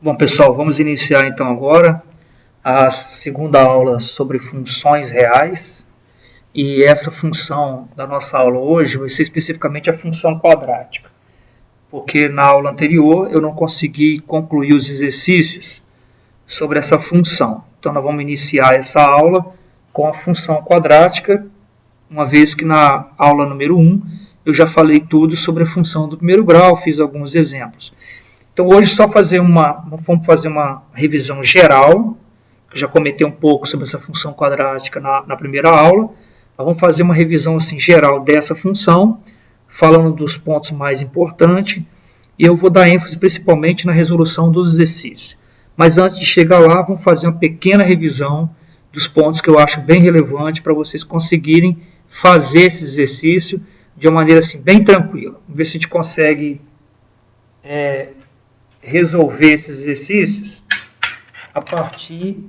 Bom, pessoal, vamos iniciar então agora a segunda aula sobre funções reais. E essa função da nossa aula hoje vai ser especificamente a função quadrática, porque na aula anterior eu não consegui concluir os exercícios sobre essa função. Então nós vamos iniciar essa aula com a função quadrática, uma vez que na aula número 1 eu já falei tudo sobre a função do primeiro grau, fiz alguns exemplos. Então hoje vamos fazer uma revisão geral, que eu já comentei um pouco sobre essa função quadrática na primeira aula. Nós vamos fazer uma revisão assim, geral dessa função, falando dos pontos mais importantes, e eu vou dar ênfase principalmente na resolução dos exercícios. Mas antes de chegar lá, vamos fazer uma pequena revisão dos pontos que eu acho bem relevante para vocês conseguirem fazer esse exercício de uma maneira assim, bem tranquila. Vamos ver se a gente consegue resolver esses exercícios a partir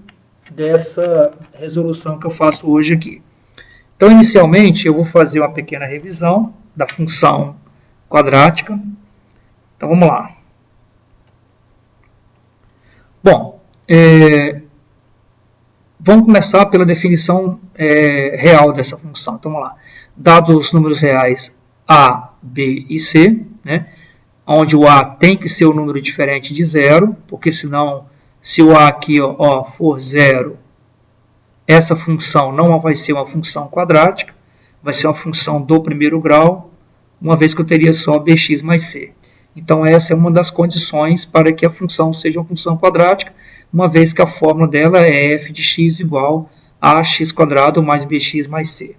dessa resolução que eu faço hoje aqui. Então, inicialmente, eu vou fazer uma pequena revisão da função quadrática. Então, vamos lá. Bom, vamos começar pela definição real dessa função. Então, vamos lá. Dados os números reais A, B e C, né? Onde o A tem que ser um número diferente de zero, porque senão, se o A aqui for zero, essa função não vai ser uma função quadrática, vai ser uma função do primeiro grau, uma vez que eu teria só bx mais c. Então essa é uma das condições para que a função seja uma função quadrática, uma vez que a fórmula dela é f de x igual a x² mais bx mais c.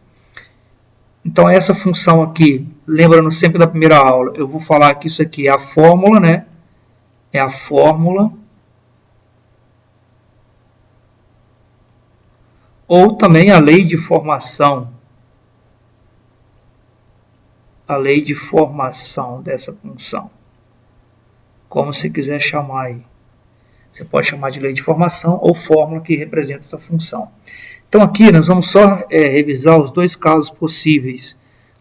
Então essa função aqui, lembrando sempre da primeira aula, eu vou falar que isso aqui é a fórmula, né? É a fórmula. Ou também a lei de formação. A lei de formação dessa função. Como você quiser chamar aí. Você pode chamar de lei de formação ou fórmula que representa essa função. Então aqui nós vamos só revisar os dois casos possíveis.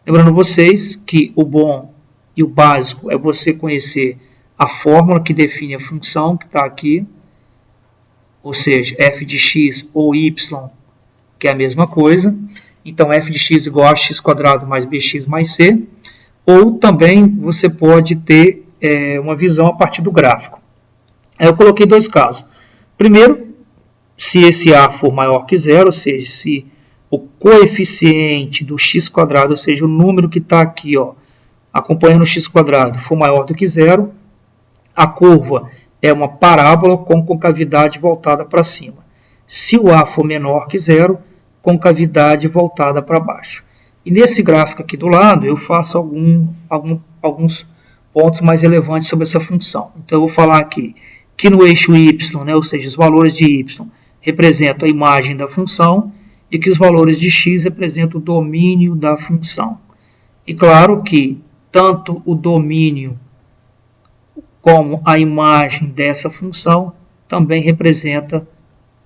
Lembrando vocês que o bom e o básico é você conhecer a fórmula que define a função que está aqui. Ou seja, f de x ou y, que é a mesma coisa. Então f de x igual a x² mais bx mais c. Ou também você pode ter uma visão a partir do gráfico. Aí eu coloquei dois casos. Primeiro, se esse a for maior que zero, ou seja, se o coeficiente do x², ou seja, o número que está aqui, acompanhando o x², for maior do que zero, a curva é uma parábola com concavidade voltada para cima. Se o a for menor que zero, concavidade voltada para baixo. E nesse gráfico aqui do lado, eu faço alguns pontos mais relevantes sobre essa função. Então, eu vou falar aqui que no eixo y, né, ou seja, os valores de y representam a imagem da função e que os valores de x representam o domínio da função. E claro que tanto o domínio como a imagem dessa função também representa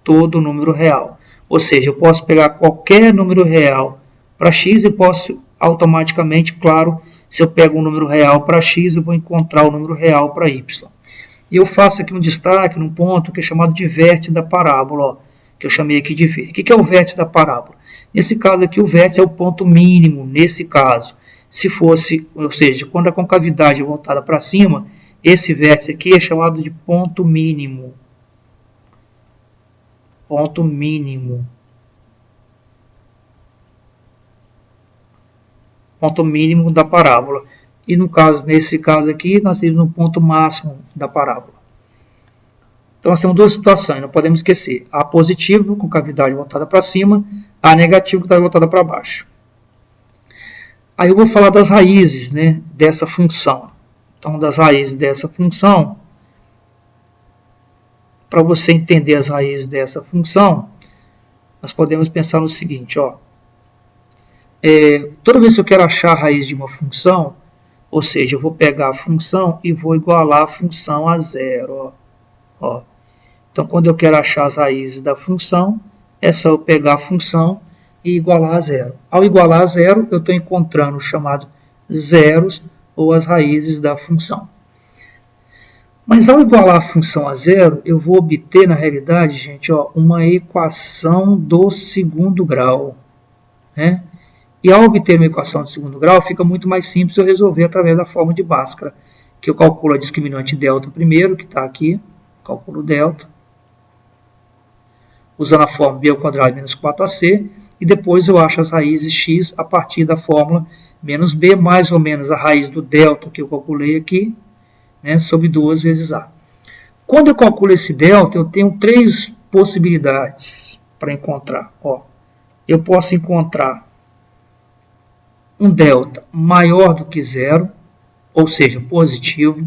todo o número real. Ou seja, eu posso pegar qualquer número real para x e posso automaticamente, claro, se eu pego um número real para x, eu vou encontrar o número real para y. E eu faço aqui um destaque num ponto que é chamado de vértice da parábola, que eu chamei aqui de V. O que é o vértice da parábola? Nesse caso aqui, o vértice é o ponto mínimo, nesse caso. Se fosse, ou seja, quando a concavidade é voltada para cima, esse vértice aqui é chamado de ponto mínimo. Ponto mínimo. Ponto mínimo da parábola. E nesse caso aqui, nós temos um ponto máximo da parábola. Então nós temos duas situações, não podemos esquecer. A positivo, com cavidade voltada para cima, a negativo, com cavidade voltada para baixo. Aí eu vou falar das raízes, né, dessa função. Então, das raízes dessa função, para você entender as raízes dessa função, nós podemos pensar no seguinte, toda vez que eu quero achar a raiz de uma função, ou seja, eu vou pegar a função e vou igualar a função a zero. Então, quando eu quero achar as raízes da função, é só eu pegar a função e igualar a zero. Ao igualar a zero, eu estou encontrando o chamado zeros ou as raízes da função. Mas ao igualar a função a zero, eu vou obter, na realidade, gente, ó, uma equação do segundo grau. Né? E ao obter uma equação de segundo grau, fica muito mais simples eu resolver através da fórmula de Bhaskara, que eu calculo a discriminante delta primeiro, que está aqui, calculo delta, usando a fórmula b ao quadrado menos 4ac, e depois eu acho as raízes x a partir da fórmula menos b, mais ou menos a raiz do delta que eu calculei aqui, né, sobre 2 vezes a. Quando eu calculo esse delta, eu tenho 3 possibilidades para encontrar. Ó, eu posso encontrar um delta maior do que zero, ou seja, positivo.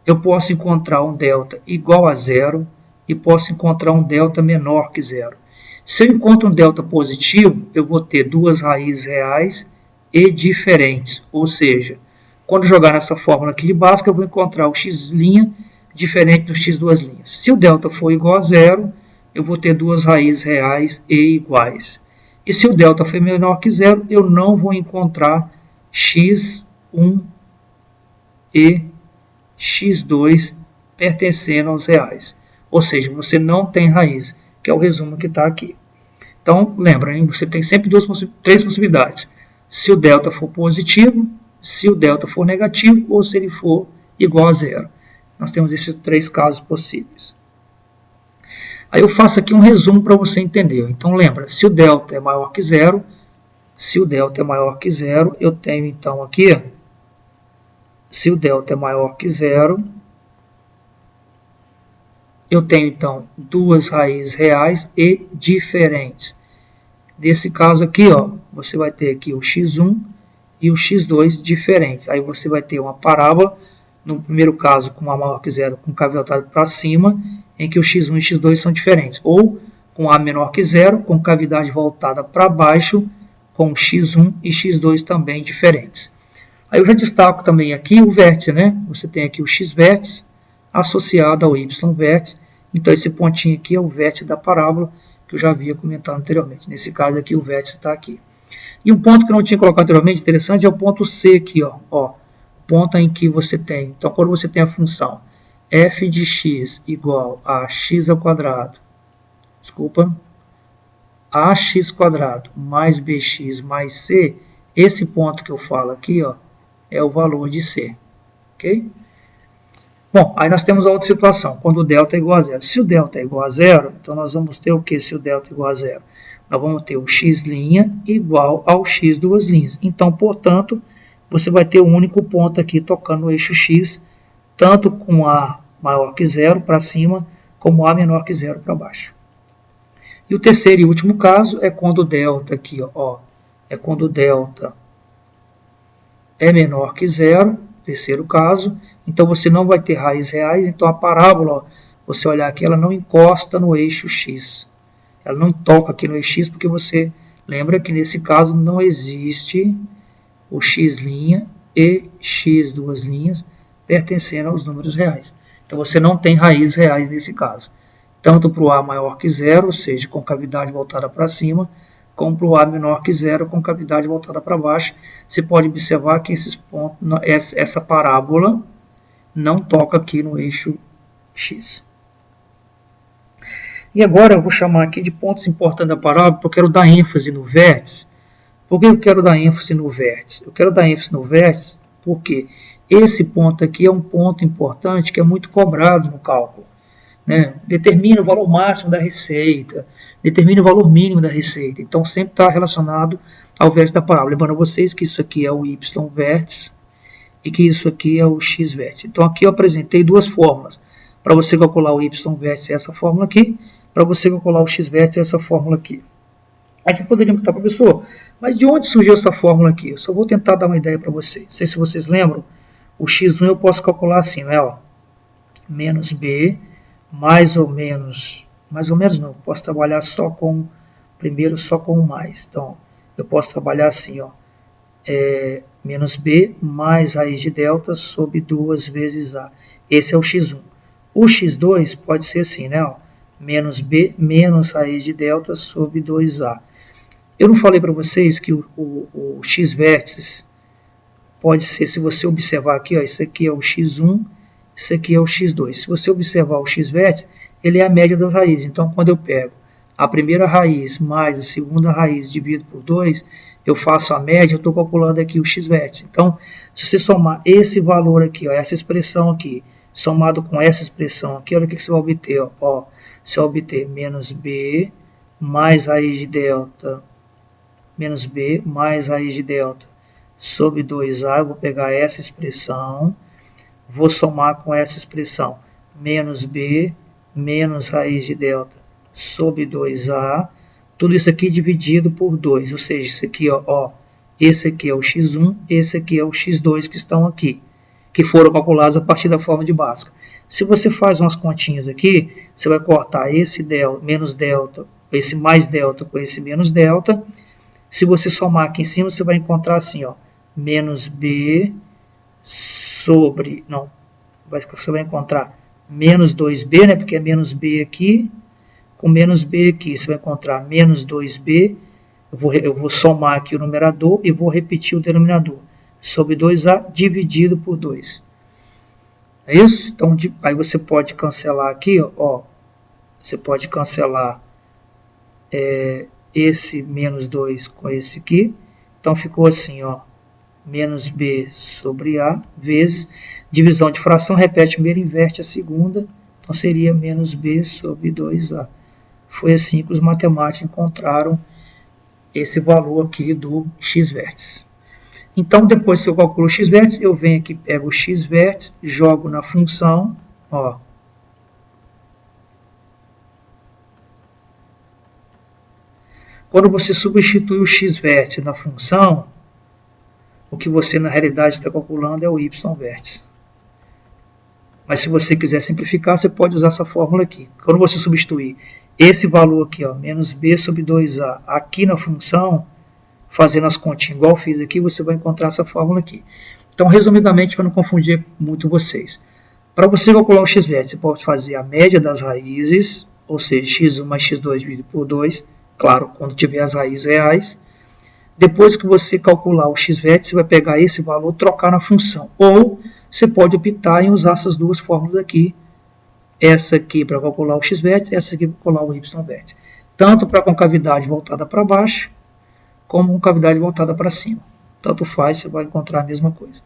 Eu posso encontrar um delta igual a zero e posso encontrar um delta menor que zero. Se eu encontro um delta positivo, eu vou ter 2 raízes reais e diferentes, ou seja, quando jogar nessa fórmula aqui de Bhaskara, eu vou encontrar o x' diferente do x2'. Se o delta for igual a zero, eu vou ter 2 raízes reais e iguais. E se o delta for menor que zero, eu não vou encontrar x1 e x2 pertencendo aos reais. Ou seja, você não tem raiz, que é o resumo que está aqui. Então, lembra, hein? Você tem sempre 3 possibilidades. Se o delta for positivo, se o delta for negativo ou se ele for igual a zero. Nós temos esses 3 casos possíveis. Aí eu faço aqui um resumo para você entender. Então lembra, se o delta é maior que zero, eu tenho então aqui, se o delta é maior que zero, eu tenho então 2 raízes reais e diferentes. Nesse caso aqui, ó, você vai ter aqui o x1 e o x2 diferentes. Aí você vai ter uma parábola, no primeiro caso com a maior que zero, com K voltado para cima, em que o x1 e x2 são diferentes. Ou com A menor que zero, com cavidade voltada para baixo, com x1 e x2 também diferentes. Aí eu já destaco também aqui o vértice, né? Você tem aqui o x-vértice associado ao y-vértice. Então esse pontinho aqui é o vértice da parábola, que eu já havia comentado anteriormente. Nesse caso aqui o vértice está aqui. E um ponto que eu não tinha colocado anteriormente, interessante, é o ponto C aqui, ó. O ponto em que você tem. Então quando você tem a função f de x igual a x ao quadrado, ax quadrado mais bx mais c, esse ponto que eu falo aqui, ó, é o valor de c. Ok? Bom, aí nós temos a outra situação, quando o delta é igual a zero. Se o delta é igual a zero, então nós vamos ter o que se o delta é igual a zero? Nós vamos ter o x' igual ao x2'. Então, portanto, você vai ter um único ponto aqui tocando no eixo x, tanto com A maior que zero para cima, como A menor que zero para baixo. E o terceiro e último caso é quando o delta aqui, ó, é quando o delta é menor que zero, terceiro caso, então você não vai ter raízes reais, então a parábola, ó, você olhar aqui, ela não encosta no eixo x. Ela não toca aqui no eixo x, porque você lembra que nesse caso não existe o x' e x2' pertencendo aos números reais. Então você não tem raízes reais nesse caso. Tanto para o A maior que zero, ou seja, com cavidade voltada para cima, como para o A menor que zero, com cavidade voltada para baixo. Você pode observar que esses pontos, essa parábola não toca aqui no eixo x. E agora eu vou chamar aqui de pontos importantes da parábola, porque eu quero dar ênfase no vértice. Por que eu quero dar ênfase no vértice? Eu quero dar ênfase no vértice porque esse ponto aqui é um ponto importante que é muito cobrado no cálculo. Né? Determina o valor máximo da receita, determina o valor mínimo da receita. Então sempre está relacionado ao vértice da parábola. Lembrando a vocês que isso aqui é o y-vértice e que isso aqui é o x-vértice. Então aqui eu apresentei 2 fórmulas. Para você calcular o y-vértice é essa fórmula aqui, para você calcular o x-vértice é essa fórmula aqui. Aí você poderia perguntar, professor, mas de onde surgiu essa fórmula aqui? Eu só vou tentar dar uma ideia para vocês. Não sei se vocês lembram, o x1 eu posso calcular assim, né? Ó, menos b, mais ou menos não, posso trabalhar só com, primeiro só com o mais. Então, eu posso trabalhar assim, ó, menos b mais raiz de delta sobre 2 vezes a. Esse é o x1. O x2 pode ser assim, né? Ó, menos b menos raiz de delta sobre 2a. Eu não falei para vocês que o x-vértices pode ser, se você observar aqui, ó, isso aqui é o x1, isso aqui é o x2. Se você observar o x-vértice, ele é a média das raízes. Então, quando eu pego a primeira raiz mais a segunda raiz dividido por 2, eu faço a média, eu estou calculando aqui o x-vértice. Então, se você somar esse valor aqui, ó, essa expressão aqui, somado com essa expressão aqui, olha o que você vai obter. Ó, você vai obter menos b mais raiz de delta, menos b mais raiz de delta sobre 2a. Eu vou pegar essa expressão, vou somar com essa expressão, menos b menos raiz de delta sobre 2a, tudo isso aqui dividido por 2, ou seja, isso aqui, ó, esse aqui é o x1, esse aqui é o x2 que estão aqui, que foram calculados a partir da forma de Bhaskara. Se você faz umas continhas aqui, você vai cortar esse delta, menos delta, esse mais delta com esse menos delta. Se você somar aqui em cima, você vai encontrar assim, ó, menos b sobre, não, você vai encontrar menos 2b, né, porque é menos b aqui, com menos b aqui, você vai encontrar menos 2b, eu vou somar aqui o numerador e vou repetir o denominador, sobre 2a dividido por 2. É isso? Então, aí você pode cancelar aqui, ó, você pode cancelar esse menos 2 com esse aqui, então ficou assim, ó, menos b sobre a vezes, divisão de fração, repete a primeira, inverte a segunda, então seria menos b sobre 2a. Foi assim que os matemáticos encontraram esse valor aqui do x-vértice. Então, depois que eu calculo o x-vértice, eu venho aqui, pego o x-vértice, jogo na função, ó. Quando você substitui o x-vértice na função, o que você na realidade está calculando é o y-vértice. Mas se você quiser simplificar, você pode usar essa fórmula aqui. Quando você substituir esse valor aqui, ó, menos b sobre 2a, aqui na função, fazendo as continhas igual eu fiz aqui, você vai encontrar essa fórmula aqui. Então, resumidamente, para não confundir muito vocês. Para você calcular o x-vértice, você pode fazer a média das raízes, ou seja, x1 mais x2 dividido por 2, claro, quando tiver as raízes reais. Depois que você calcular o x-vértice, você vai pegar esse valor e trocar na função. Ou você pode optar em usar essas duas fórmulas aqui. Essa aqui para calcular o x-vértice, essa aqui para calcular o y-vértice. Tanto para a concavidade voltada para baixo, como concavidade voltada para cima. Tanto faz, você vai encontrar a mesma coisa.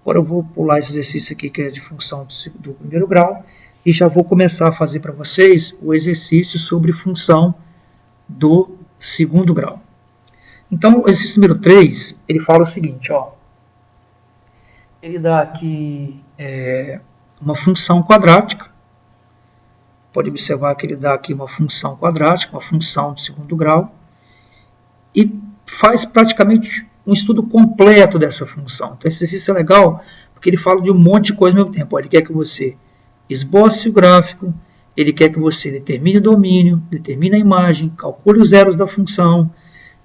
Agora eu vou pular esse exercício aqui, que é de função do primeiro grau, e já vou começar a fazer para vocês o exercício sobre função do segundo grau. Então, o exercício número 3, ele fala o seguinte, ó. Ele dá aqui uma função quadrática. Pode observar que ele dá aqui uma função quadrática, uma função de segundo grau. E faz praticamente um estudo completo dessa função. Então, esse exercício é legal, porque ele fala de um monte de coisa ao mesmo tempo. Ele quer que você esboce o gráfico, ele quer que você determine o domínio, determine a imagem, calcule os zeros da função,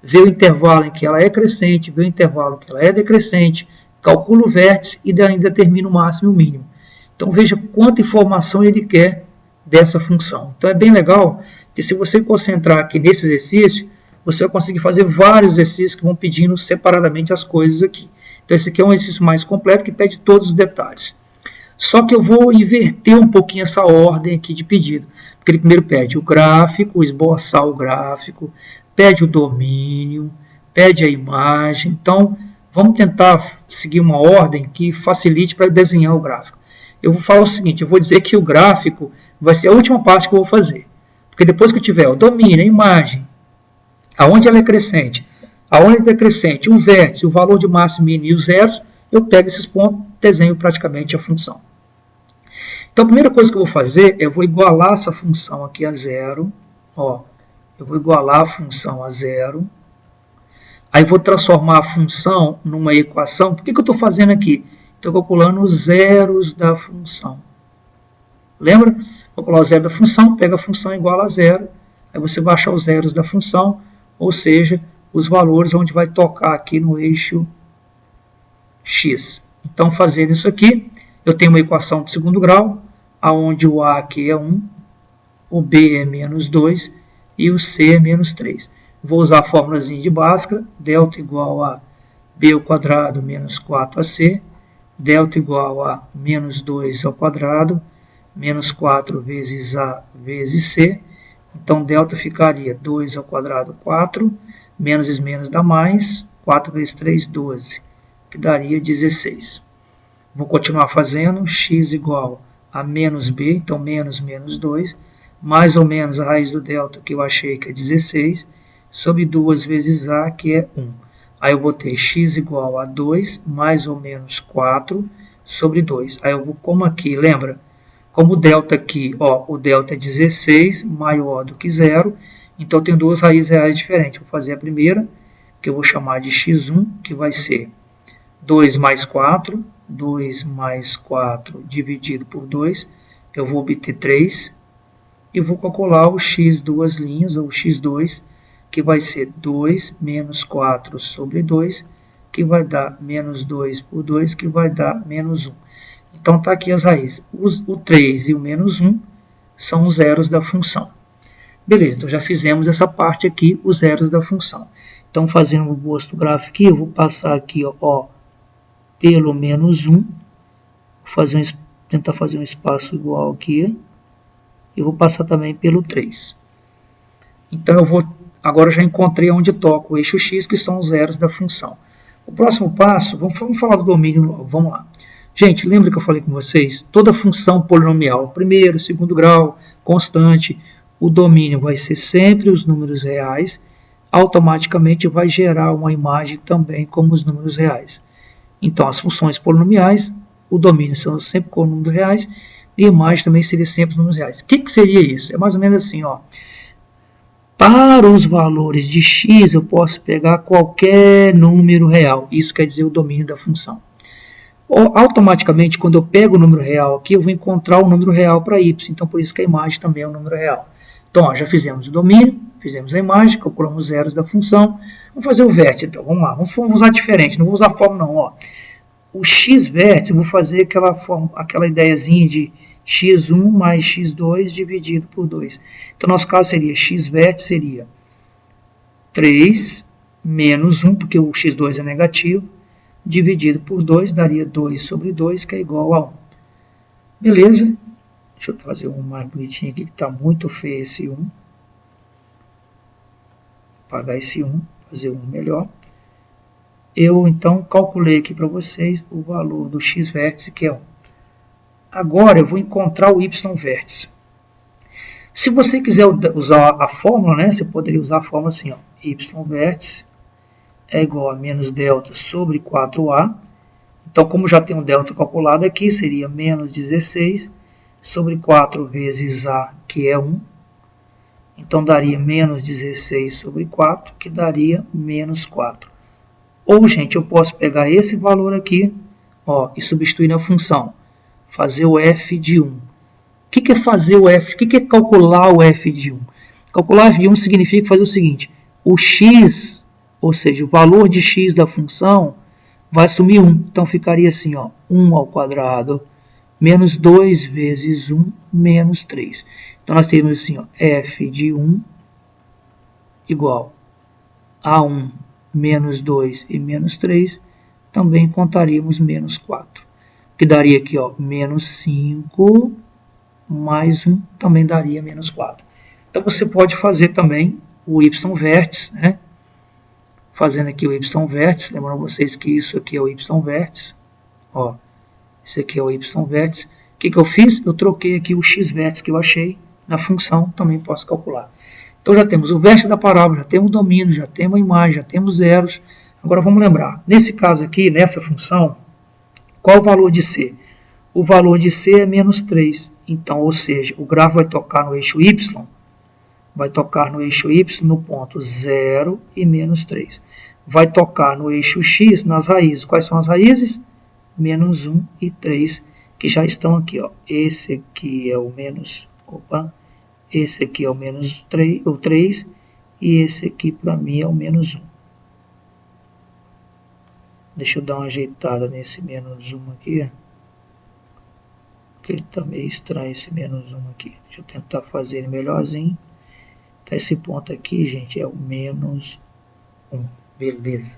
vê o intervalo em que ela é crescente, vê o intervalo em que ela é decrescente, calcula o vértice e ainda determina o máximo e o mínimo. Então veja quanta informação ele quer dessa função. Então é bem legal que se você concentrar aqui nesse exercício, você vai conseguir fazer vários exercícios que vão pedindo separadamente as coisas aqui. Então esse aqui é um exercício mais completo que pede todos os detalhes. Só que eu vou inverter um pouquinho essa ordem aqui de pedido. Porque ele primeiro pede o gráfico, esboçar o gráfico, pede o domínio, pede a imagem. Então, vamos tentar seguir uma ordem que facilite para desenhar o gráfico. Eu vou falar o seguinte, eu vou dizer que o gráfico vai ser a última parte que eu vou fazer. Porque depois que eu tiver o domínio, a imagem, aonde ela é crescente, aonde ela é decrescente, o vértice, o valor de máximo, mínimo e os zeros, eu pego esses pontos e desenho praticamente a função. Então, a primeira coisa que eu vou fazer é eu vou igualar essa função aqui a zero. Ó, eu vou igualar a função a zero. Aí vou transformar a função numa equação. Por que eu estou fazendo aqui? Estou calculando os zeros da função. Lembra? Vou calcular o zero da função, pega a função igual a zero. Aí você vai achar os zeros da função, ou seja, os valores onde vai tocar aqui no eixo x. Então, fazendo isso aqui, eu tenho uma equação de segundo grau, onde o a aqui é 1, o b é menos 2 e o c é menos 3. Vou usar a fórmulazinha de Bhaskara, delta igual a b ao quadrado menos 4ac, Delta igual a menos 2 ao quadrado, menos 4 vezes A vezes C. Então, delta ficaria 2 ao quadrado, 4, menos menos dá mais, 4 vezes 3, 12, que daria 16. Vou continuar fazendo, x igual a menos b, então menos menos 2, mais ou menos a raiz do delta, que eu achei que é 16, sobre 2 vezes a, que é 1. Aí eu botei x igual a 2, mais ou menos 4, sobre 2. Aí eu vou, como aqui, lembra? Como o delta aqui, ó, o delta é 16, maior do que 0, então eu tenho duas raízes reais diferentes. Vou fazer a primeira, que eu vou chamar de x1, que vai ser 2 mais 4, 2 mais 4 dividido por 2, eu vou obter 3, e vou calcular o x duas linhas, ou x2, que vai ser 2 menos 4 sobre 2, que vai dar menos 2 por 2, que vai dar menos 1. Então, está aqui as raízes. O 3 e o menos 1 são os zeros da função. Beleza, então já fizemos essa parte aqui, os zeros da função. Então, fazendo o oposto gráfico aqui, eu vou passar aqui, ó, pelo menos 1. Vou tentar fazer um espaço igual aqui. E vou passar também pelo 3. Então, agora eu já encontrei onde toca o eixo x, que são os zeros da função. O próximo passo, vamos falar do domínio logo, vamos lá. Gente, lembra que eu falei com vocês? Toda função polinomial, primeiro, segundo grau, constante, o domínio vai ser sempre os números reais, automaticamente vai gerar uma imagem também como os números reais. Então, as funções polinomiais, o domínio são sempre com números reais, e a imagem também seria sempre os números reais. O que seria isso? É mais ou menos assim, ó. Para os valores de x, eu posso pegar qualquer número real. Isso quer dizer o domínio da função. Automaticamente, quando eu pego o número real aqui, eu vou encontrar o número real para y. Então, por isso que a imagem também é um número real. Então, ó, já fizemos o domínio, fizemos a imagem, calculamos os zeros da função. Vamos fazer o vértice, então. Vamos lá. Vamos usar diferente, não vou usar a fórmula não. Ó. O x vértice, eu vou fazer aquela ideiazinha de x1 mais x2 dividido por 2. Então, no nosso caso, seria x vértice, seria 3 menos 1, porque o x2 é negativo, dividido por 2, daria 2 sobre 2, que é igual a 1. Beleza? Deixa eu fazer um mais bonitinho aqui, que está muito feio esse 1. Apagar esse 1, fazer um melhor. Eu, então, calculei aqui para vocês o valor do x vértice, que é 1. Agora, eu vou encontrar o y vértice. Se você quiser usar a fórmula, né, você poderia usar a fórmula assim, ó, y vértice é igual a menos delta sobre 4a. Então, como já tem um delta calculado aqui, seria menos 16 sobre 4 vezes a, que é 1. Então, daria menos 16 sobre 4, que daria menos 4. Ou, gente, eu posso pegar esse valor aqui, ó, e substituir na função. Fazer o f de 1. O que é fazer o f? O que é calcular o f de 1? Calcular o f de 1 significa fazer o seguinte. O x... Ou seja, o valor de x da função vai assumir 1. Então, ficaria assim, ó, 1 ao quadrado menos 2 vezes 1 menos 3. Então, nós temos assim, ó, f de 1 igual a 1 menos 2 e menos 3. Também contaríamos menos 4. Que daria aqui, ó, menos 5 mais 1 também daria menos 4. Então, você pode fazer também o y vértice, né? Fazendo aqui o y vértice, lembrando vocês que isso aqui é o y vértice, ó, isso aqui é o y vértice. O que eu fiz? Eu troquei aqui o x vértice que eu achei na função, também posso calcular. Então já temos o vértice da parábola, já temos o domínio, já temos a imagem, já temos zeros. Agora vamos lembrar, nesse caso aqui, nessa função, qual o valor de c? O valor de c é menos 3, então, ou seja, o gráfico vai tocar no eixo y, vai tocar no eixo y no ponto 0 e menos 3. Vai tocar no eixo x nas raízes. Quais são as raízes? Menos 1 e 3, que já estão aqui. Ó. Esse aqui é o menos... Opa! Esse aqui é o menos 3, o 3 e esse aqui para mim é o menos 1. Deixa eu dar uma ajeitada nesse menos 1 aqui. Porque ele está meio estranho esse menos 1 aqui. Deixa eu tentar fazer ele melhorzinho. Esse ponto aqui, gente, é o menos 1. Beleza.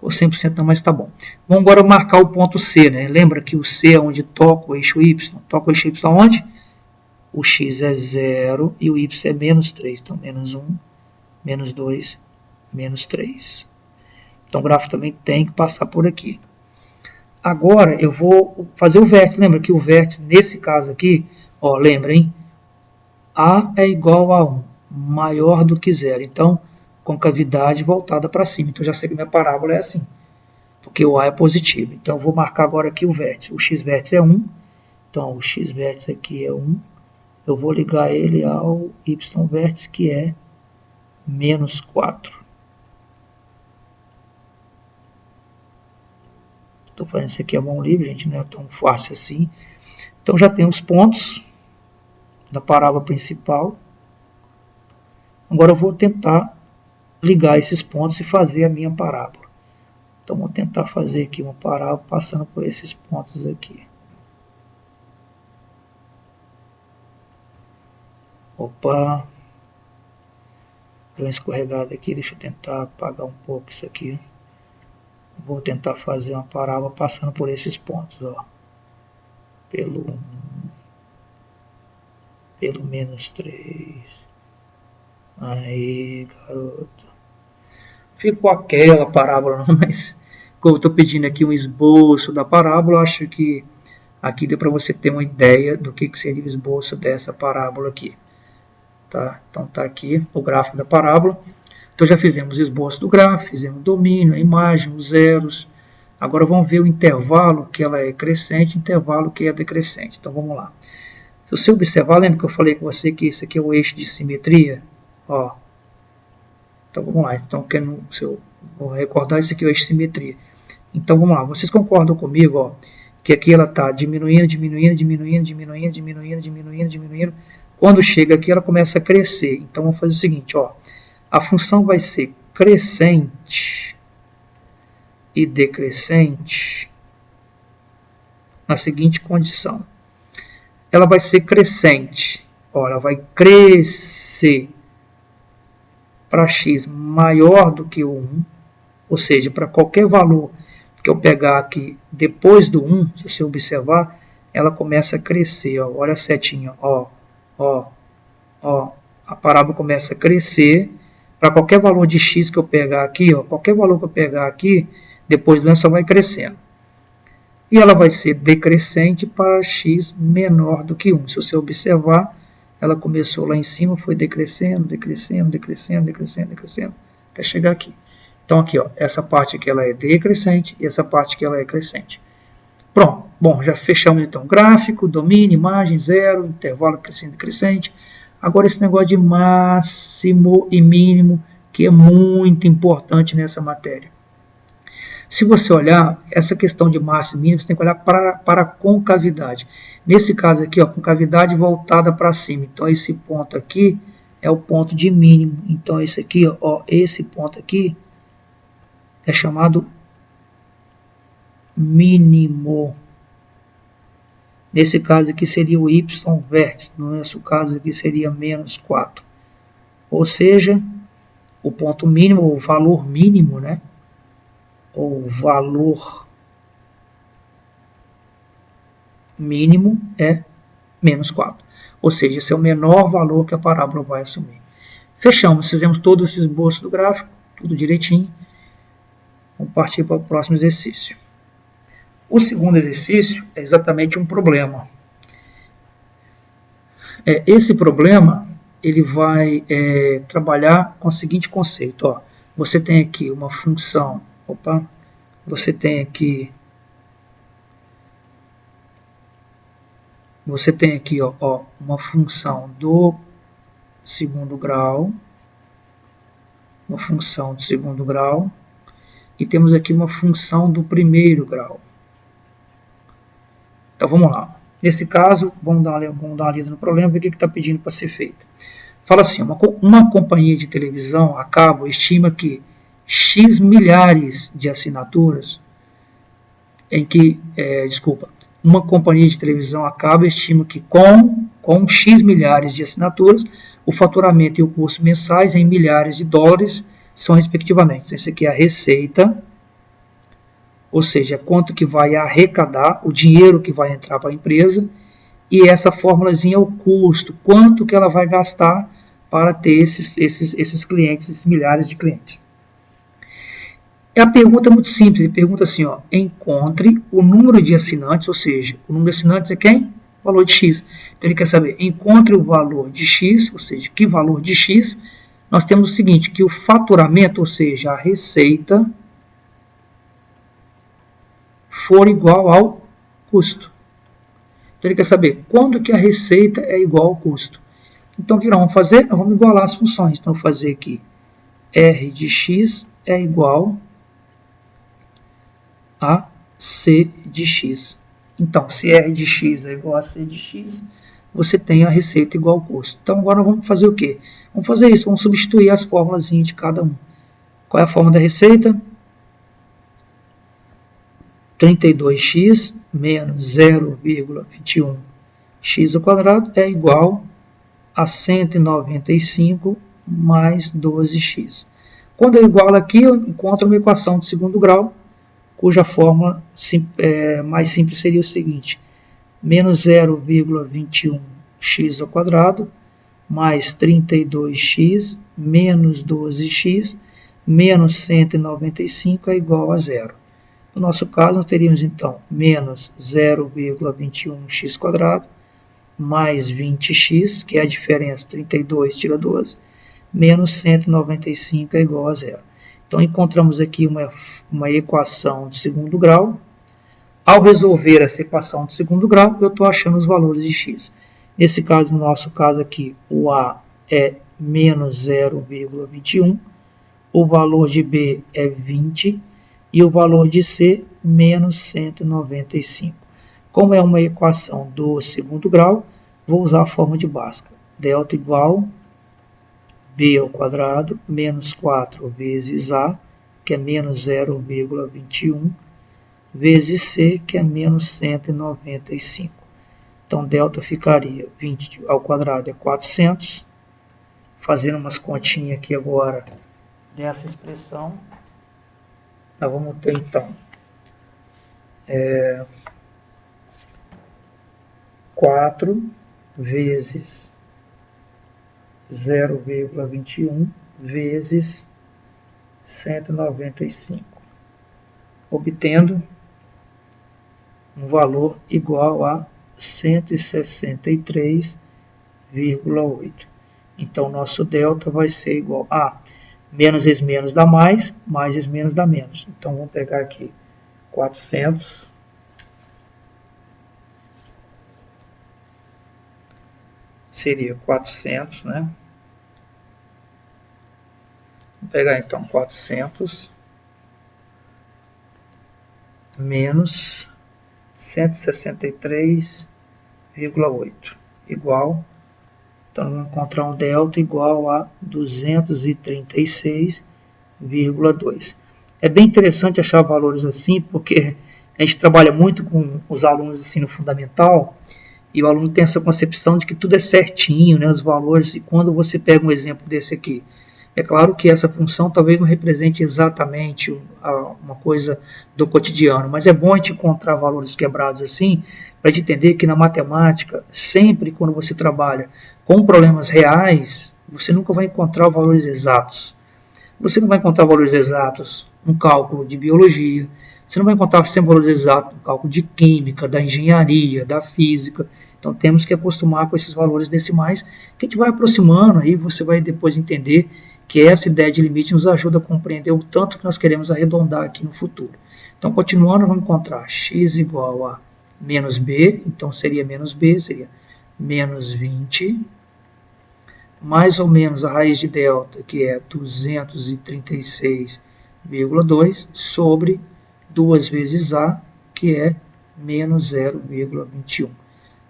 Ou 100% não, mas tá bom. Vamos agora marcar o ponto C, né? Lembra que o C é onde toca o eixo Y. Toca o eixo Y onde? O X é 0 e o Y é menos 3. Então, menos 1, menos 2, menos 3. Então, o gráfico também tem que passar por aqui. Agora, eu vou fazer o vértice. Lembra que o vértice, nesse caso aqui, ó, lembra, hein? A é igual a 1, maior do que 0. Então, concavidade voltada para cima. Então, já sei que minha parábola é assim, porque o A é positivo. Então, eu vou marcar agora aqui o vértice. O x vértice é 1. Então, o x vértice aqui é 1. Eu vou ligar ele ao y vértice, que é menos 4. Estou fazendo isso aqui a mão livre, gente, não é tão fácil assim. Então, já tem os pontos da parábola principal. Agora, eu vou tentar ligar esses pontos e fazer a minha parábola. Então, vou tentar fazer aqui uma parábola passando por esses pontos aqui. Opa! Deu uma escorregada aqui, deixa eu tentar apagar um pouco isso aqui. Vou tentar fazer uma parábola passando por esses pontos, ó. Pelo 1, pelo menos 3. Aí, garoto. Ficou aquela parábola, não, mas como eu estou pedindo aqui um esboço da parábola, acho que aqui deu para você ter uma ideia do que seria o esboço dessa parábola aqui. Tá? Então está aqui o gráfico da parábola. Então já fizemos o esboço do gráfico, fizemos o domínio, a imagem, os zeros. Agora vamos ver o intervalo que ela é crescente e o intervalo que é decrescente. Então vamos lá. Se você observar, lembra que eu falei com você que isso aqui é o eixo de simetria? Ó. Então vamos lá. Então, se eu vou recordar, isso aqui é o eixo de simetria. Então vamos lá. Vocês concordam comigo, ó, que aqui ela está diminuindo, diminuindo, diminuindo, diminuindo, diminuindo, diminuindo, diminuindo. Quando chega aqui, ela começa a crescer. Então vamos fazer o seguinte, ó. A função vai ser crescente e decrescente na seguinte condição. Ela vai ser crescente. Ó, ela vai crescer para x maior do que o 1, ou seja, para qualquer valor que eu pegar aqui depois do 1, se você observar, ela começa a crescer. Ó, olha a setinha, ó, a parábola começa a crescer para qualquer valor de x que eu pegar aqui, ó, qualquer valor que eu pegar aqui, depois do 1 só vai crescendo. E ela vai ser decrescente para x menor do que 1. Se você observar, ela começou lá em cima, foi decrescendo, decrescendo, decrescendo, decrescendo, decrescendo, até chegar aqui. Então aqui, ó, essa parte aqui ela é decrescente e essa parte aqui ela é crescente. Pronto, bom, já fechamos então gráfico, domínio, imagem, zero, intervalo crescente e decrescente. Agora esse negócio de máximo e mínimo, que é muito importante nessa matéria. Se você olhar, essa questão de máximo e mínimo, você tem que olhar para a concavidade. Nesse caso aqui, ó, concavidade voltada para cima. Então, esse ponto aqui é o ponto de mínimo. Então, esse aqui, ó, esse ponto aqui é chamado mínimo. Nesse caso aqui seria o y vértice. No nosso caso aqui seria menos 4. Ou seja, o ponto mínimo, o valor mínimo, né? O valor mínimo é menos 4. Ou seja, esse é o menor valor que a parábola vai assumir. Fechamos, fizemos todo esse esboço do gráfico, tudo direitinho. Vamos partir para o próximo exercício. O segundo exercício é exatamente um problema. Esse problema ele vai trabalhar com o seguinte conceito. Ó. Você tem aqui uma função. Você tem aqui ó, uma função do segundo grau, uma função do segundo grau, e temos aqui uma função do primeiro grau. Então vamos lá. Nesse caso, vamos dar uma lida no problema, ver o que está pedindo para ser feito. Fala assim, uma companhia de televisão a cabo estima que X milhares de assinaturas, uma companhia de televisão a cabo estima que com X milhares de assinaturas, o faturamento e o custo mensais em milhares de dólares são respectivamente. Então, isso aqui é a receita ou seja, quanto que vai arrecadar, o dinheiro que vai entrar para a empresa, e essa formulazinha é o custo, quanto que ela vai gastar para ter esses clientes, esses milhares de clientes. A pergunta é muito simples, ele pergunta assim, ó, encontre o número de assinantes, ou seja, o número de assinantes é quem? O valor de X. Então ele quer saber, encontre o valor de X, ou seja, que valor de X. Nós temos o seguinte, que o faturamento, ou seja, a receita, for igual ao custo. Então ele quer saber quando que a receita é igual ao custo. Então o que nós vamos fazer? Nós vamos igualar as funções. Então eu vou fazer aqui, R de X é igual a C de X. Então, se R de X é igual a C de X, você tem a receita igual ao custo. Então, agora vamos fazer o quê? Vamos fazer isso, vamos substituir as fórmulas de cada um. Qual é a fórmula da receita? 32x menos 0,21x ao quadrado é igual a 195 mais 12x. Quando eu igualo aqui, eu encontro uma equação de segundo grau, cuja fórmula mais simples seria o seguinte, menos 0,21x ao quadrado, mais 32x, menos 12x, menos 195 é igual a zero. No nosso caso, nós teríamos então menos 0,21x quadrado, mais 20x, que é a diferença, 32 tira 12, menos 195 é igual a zero. Então, encontramos aqui uma equação de segundo grau. Ao resolver essa equação de segundo grau, eu estou achando os valores de x. Nesse caso, no nosso caso aqui, o A é menos 0,21, o valor de B é 20 e o valor de C, menos 195. Como é uma equação do segundo grau, vou usar a forma de Bhaskara. Delta igual B ao quadrado menos 4 vezes A, que é menos 0,21, vezes C, que é menos 195. Então, delta ficaria 20 ao quadrado é 400. Fazendo umas continhas aqui agora dessa expressão, nós vamos ter então 4 vezes 0,21 vezes 195, obtendo um valor igual a 163,8. Então, nosso delta vai ser igual a menos vezes menos dá mais vezes menos dá menos. Então, vamos pegar aqui 400 seria 400, né? Vou pegar então 400 menos 163,8 igual, então vamos encontrar um delta igual a 236,2. É bem interessante achar valores assim, porque a gente trabalha muito com os alunos de ensino fundamental, e o aluno tem essa concepção de que tudo é certinho, né, os valores, e quando você pega um exemplo desse aqui, é claro que essa função talvez não represente exatamente uma coisa do cotidiano, mas é bom a gente encontrar valores quebrados assim, para a gente entender que na matemática, sempre quando você trabalha com problemas reais, você nunca vai encontrar valores exatos. Você não vai encontrar valores exatos no cálculo de biologia, você não vai encontrar sempre valores exatos no cálculo de química, da engenharia, da física. Então temos que acostumar com esses valores decimais, que a gente vai aproximando, aí você vai depois entender que essa ideia de limite nos ajuda a compreender o tanto que nós queremos arredondar aqui no futuro. Então, continuando, vamos encontrar x igual a menos b, então seria menos b, seria menos 20, mais ou menos a raiz de delta, que é 236,2, sobre 2 vezes a, que é menos 0,21.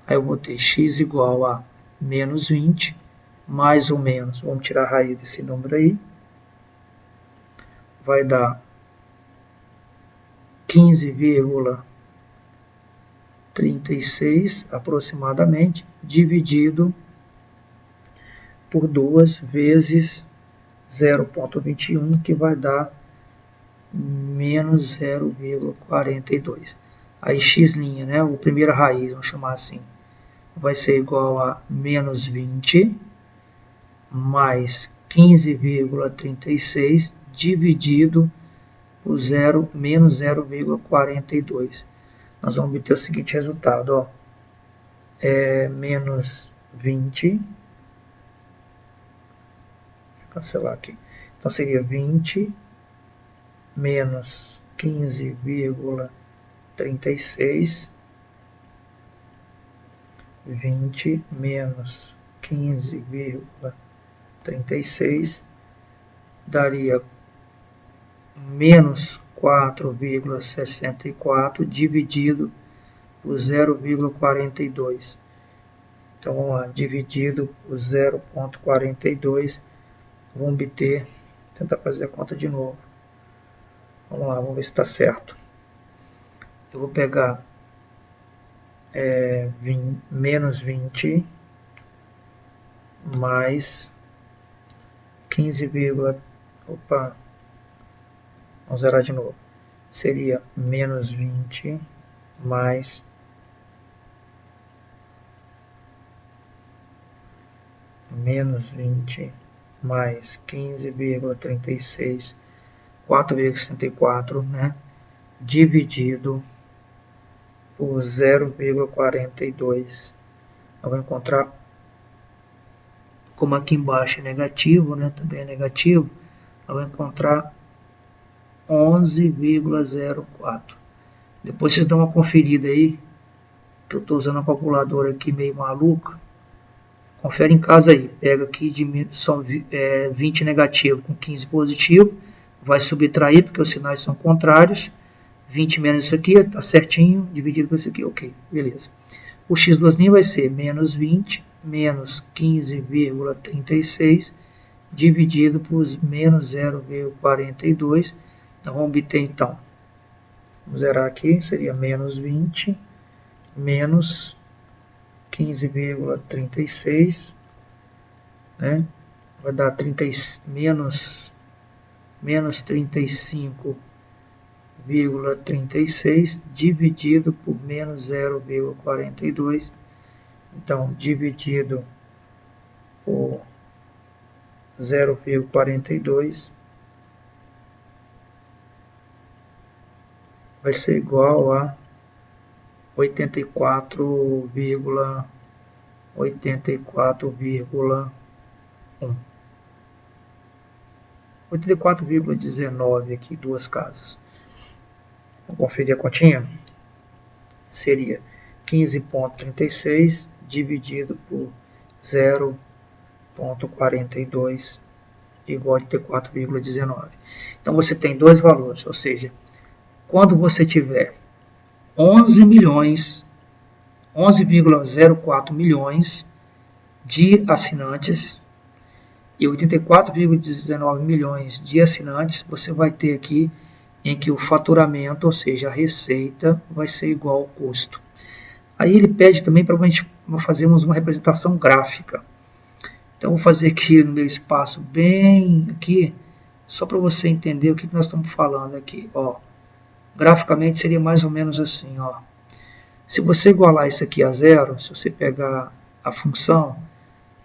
Aí eu vou ter x igual a menos 20, mais ou menos, vamos tirar a raiz desse número aí, vai dar 15,36 aproximadamente, dividido por 2 vezes 0,21, que vai dar menos 0,42. Aí x', né, a primeira raiz, vamos chamar assim, vai ser igual a menos 20 mais 15,36 dividido por menos 0,42. Nós vamos obter o seguinte resultado, ó, menos 20, deixa eu cancelar aqui, então seria 20 menos 15,36, 20 menos 15,36 daria menos 4,64 dividido por 0,42. Então vamos lá, dividido por 0,42, vamos obter, tentar fazer a conta de novo. Vamos lá, vamos ver se está certo. Eu vou pegar menos 20 mais 15, opa, vamos zerar de novo. Seria menos 20 mais menos 20 mais 15,36, 4,64, né, dividido por 0,42. Eu vou encontrar, como aqui embaixo é negativo, né, também é negativo, eu vou encontrar 11,04. Depois vocês dão uma conferida aí, que eu estou usando a calculadora aqui meio maluca. Confere em casa aí, pega aqui são 20 negativo com 15 positivo, vai subtrair porque os sinais são contrários, 20 menos isso aqui, está certinho, dividido por isso aqui, ok, beleza. O x2' vai ser menos 20 menos 15,36 dividido por menos 0,42, então vamos obter então, vamos zerar aqui, seria menos 20 menos 15,36, né? Vai dar menos 35,36 dividido por menos 0,42. Então, dividido por 0,42 vai ser igual a 84,1. 84,19 aqui, duas casas. Vamos conferir a continha? Seria 15,36 dividido por 0,42 igual a 84,19. Então você tem dois valores, ou seja, quando você tiver 11,04 milhões de assinantes e 84,19 milhões de assinantes, você vai ter aqui em que o faturamento, ou seja, a receita, vai ser igual ao custo. Aí ele pede também para fazermos uma representação gráfica. Então vou fazer aqui no meu espaço bem aqui, só para você entender o que nós estamos falando aqui. Ó, graficamente seria mais ou menos assim, ó. Se você igualar isso aqui a zero, se você pegar a função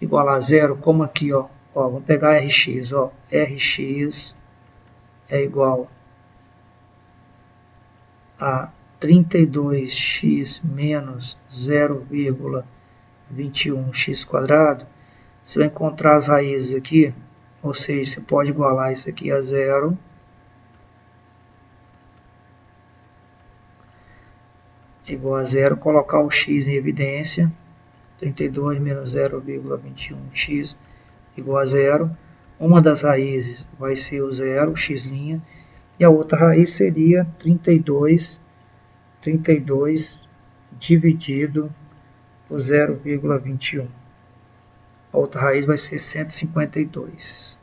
igualar a zero, como aqui, ó, vamos pegar Rx, ó, Rx é igual a 32x menos 0,21x², você vai encontrar as raízes aqui, ou seja, você pode igualar isso aqui a zero, igual a zero, colocar o x em evidência, 32 menos 0,21x igual a zero. Uma das raízes vai ser o zero, x', e a outra raiz seria 32 dividido por 0,21. A outra raiz vai ser 152.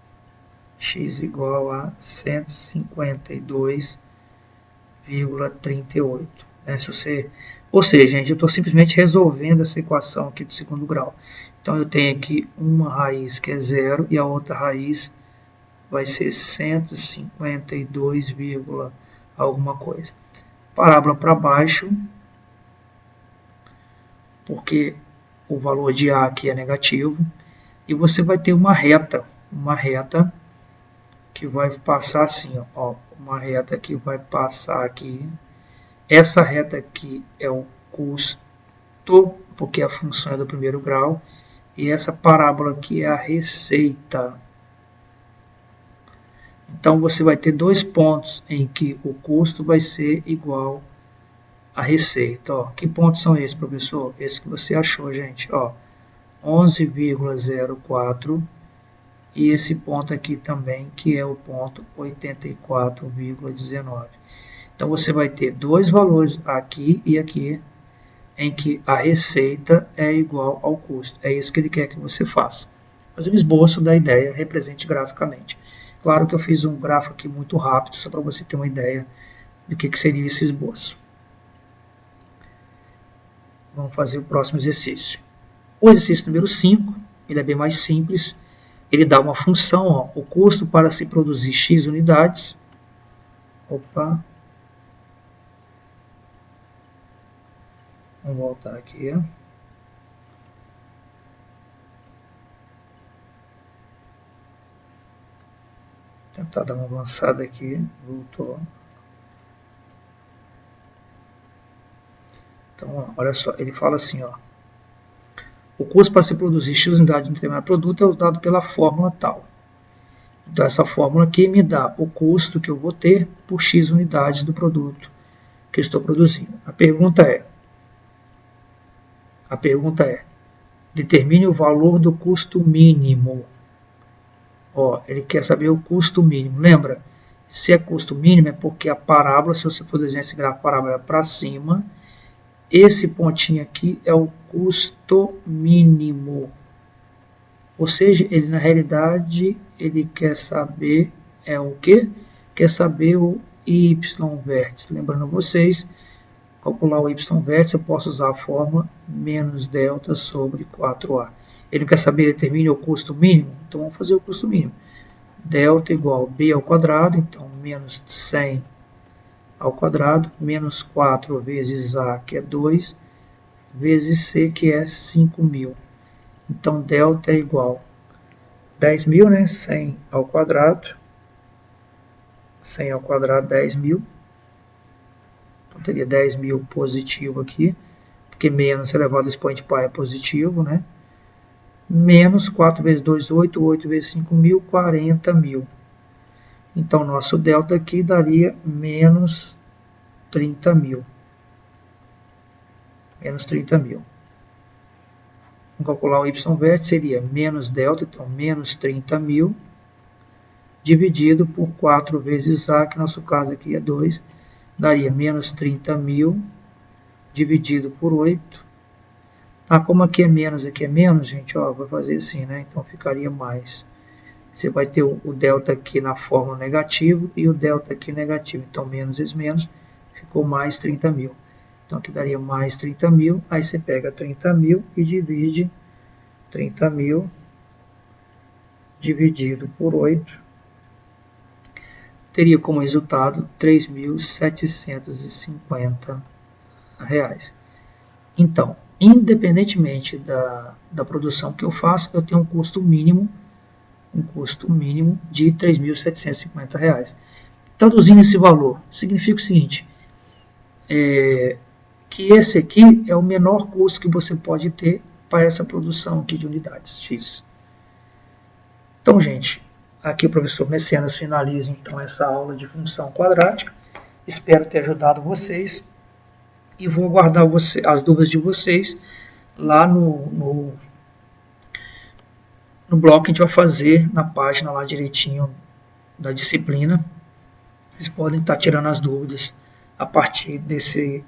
X igual a 152,38. Ou seja, gente, eu estou simplesmente resolvendo essa equação aqui do segundo grau. Então eu tenho aqui uma raiz que é zero e a outra raiz vai ser 152, alguma coisa. Parábola para baixo, porque o valor de A aqui é negativo, e você vai ter uma reta que vai passar assim, ó, uma reta que vai passar aqui. Essa reta aqui é o custo, porque a função é do primeiro grau, e essa parábola aqui é a receita. Então você vai ter dois pontos em que o custo vai ser igual à receita. Ó, que pontos são esses, professor? Esse que você achou, gente. Ó, 11,04 e esse ponto aqui também, que é o ponto 84,19. Então você vai ter dois valores aqui e aqui, em que a receita é igual ao custo. É isso que ele quer que você faça. Fazer um esboço da ideia, represente graficamente. Claro que eu fiz um gráfico aqui muito rápido, só para você ter uma ideia do que seria esse esboço. Vamos fazer o próximo exercício. O exercício número 5, ele é bem mais simples. Ele dá uma função, ó, o custo para se produzir X unidades. Opa. Vamos voltar aqui. Tentar dar uma avançada aqui. Voltou. Então, ó, olha só, ele fala assim, ó. O custo para se produzir X unidades de um determinado produto é dado pela fórmula tal. Então, essa fórmula aqui me dá o custo que eu vou ter por X unidades do produto que eu estou produzindo. A pergunta é, determine o valor do custo mínimo. Ó, ele quer saber o custo mínimo. Lembra? Se é custo mínimo é porque a parábola, se você for desenhar esse gráfico, a parábola é para cima. Esse pontinho aqui é o custo mínimo. Ou seja, ele na realidade, ele quer saber o quê? Quer saber o y vértice. Lembrando vocês, calcular o y vértice, eu posso usar a fórmula menos delta sobre 4a. Ele quer saber, determine o custo mínimo? Então vamos fazer o custo mínimo. Delta igual a b ao quadrado, então menos 100 ao quadrado, menos 4 vezes a, que é 2, vezes c, que é 5.000. Então, delta é igual a 10.000, né? 100 ao quadrado. 100 ao quadrado, 10.000. Então, teria 10.000 positivo aqui, porque menos elevado ao expoente π é positivo, né? Menos 4 vezes 2, 8. 8 vezes 5.000, 40.000. Então, nosso delta aqui daria menos 30.000. Menos 30.000. Vamos calcular o y vértice, seria menos delta, então menos 30.000, dividido por 4 vezes a, que no nosso caso aqui é 2, daria menos 30.000, dividido por 8. Ah, como aqui é menos, gente, ó, vou fazer assim, né? Então ficaria mais. Você vai ter o delta aqui na fórmula negativo e o delta aqui negativo. Então, menos vezes menos, ficou mais 30.000. Então, aqui daria mais 30.000. Aí você pega 30.000 e divide 30.000 dividido por 8. Teria como resultado R$ 3.750. Então, independentemente da produção que eu faço, eu tenho um custo mínimo de R$ 3.750. Traduzindo esse valor, significa o seguinte, que esse aqui é o menor custo que você pode ter para essa produção aqui de unidades X. Então, gente, aqui o professor Mecenas finaliza então essa aula de função quadrática. Espero ter ajudado vocês e vou aguardar as dúvidas de vocês lá no bloco que a gente vai fazer na página lá direitinho da disciplina. Vocês podem estar tirando as dúvidas a partir desse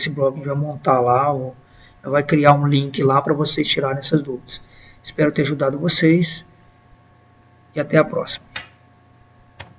bloco que a gente vai montar lá, ou vai criar um link lá para vocês tirarem essas dúvidas. Espero ter ajudado vocês e até a próxima.